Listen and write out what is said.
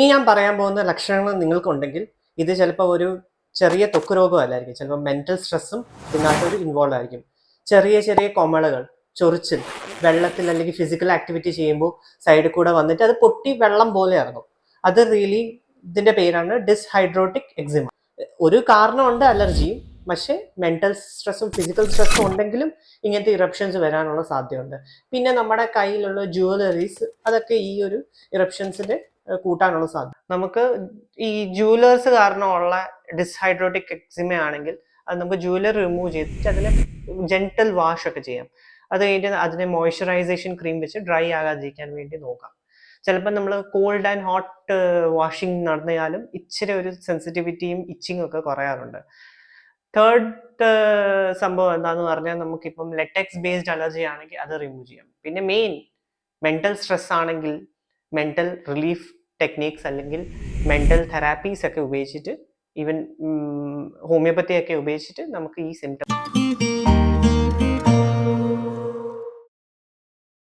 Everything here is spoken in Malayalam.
ഇനി ഞാൻ പറയാൻ പോകുന്ന ലക്ഷണങ്ങൾ നിങ്ങൾക്കുണ്ടെങ്കിൽ ഇത് ചിലപ്പോൾ ഒരു ചെറിയ ത്വക്ക് രോഗമല്ലായിരിക്കും, ചിലപ്പോൾ മെന്റൽ സ്ട്രെസ്സും ഇതിനകത്തൊരു ഇൻവോൾവ് ആയിരിക്കും. ചെറിയ ചെറിയ കൊമളകൾ, ചൊറിച്ചിൽ, വെള്ളത്തിൽ അല്ലെങ്കിൽ ഫിസിക്കൽ ആക്ടിവിറ്റി ചെയ്യുമ്പോൾ സൈഡിൽ കൂടെ വന്നിട്ട് അത് പൊട്ടി വെള്ളം പോലെ ഇറങ്ങും. അത് റിയലി ഇതിന്റെ പേരാണ് ഡിസ്ഹൈഡ്രോട്ടിക് എക്സിമ. ഒരു കാരണമുണ്ട് അലർജിയും, പക്ഷേ മെന്റൽ സ്ട്രെസ്സും ഫിസിക്കൽ സ്ട്രെസ്സും ഉണ്ടെങ്കിലും ഇങ്ങനത്തെ ഇറപ്ഷൻസ് വരാനുള്ള സാധ്യതയുണ്ട്. പിന്നെ നമ്മുടെ കയ്യിലുള്ള ജുവലറീസ് അതൊക്കെ ഈ ഒരു ഇറപ്ഷൻസിന്റെ കൂട്ടാനുള്ള സാധ്യത. നമുക്ക് ഈ ജുവലേഴ്സ് കാരണമുള്ള ഡിസ്ഹൈഡ്രോട്ടിക് എക്സിമ ആണെങ്കിൽ അത് നമുക്ക് ജുവലറി റിമൂവ് ചെയ്തിട്ട് അതിനെ ജെന്റൽ വാഷ് ഒക്കെ ചെയ്യാം. അത് കഴിഞ്ഞിട്ട് അതിനെ മോയ്സ്ചറൈസേഷൻ ക്രീം വെച്ച് ഡ്രൈ ആകാതിരിക്കാൻ വേണ്ടി നോക്കാം. ചിലപ്പോൾ നമ്മൾ കോൾഡ് ആൻഡ് ഹോട്ട് വാഷിംഗ് നടന്നാലും ഇച്ചിരി ഒരു സെൻസിറ്റിവിറ്റിയും ഇച്ചിങ്ങും ഒക്കെ കുറയാറുണ്ട്. തേർഡ് സംഭവം എന്താന്ന് പറഞ്ഞാൽ നമുക്കിപ്പം ലെറ്റക്സ് ബേസ്ഡ് അലർജി ആണെങ്കിൽ അത് റിമൂവ് ചെയ്യാം. പിന്നെ മെയിൻ മെന്റൽ സ്ട്രെസ് ആണെങ്കിൽ മെന്റൽ റിലീഫ് ടെക്നീക്സ് അല്ലെങ്കിൽ മെന്റൽ തെറാപ്പീസ് ഒക്കെ ഉപയോഗിച്ചിട്ട്, ഈവൻ ഹോമിയോപ്പത്തി ഒക്കെ ഉപയോഗിച്ചിട്ട് നമുക്ക് ഈ സിംറ്റം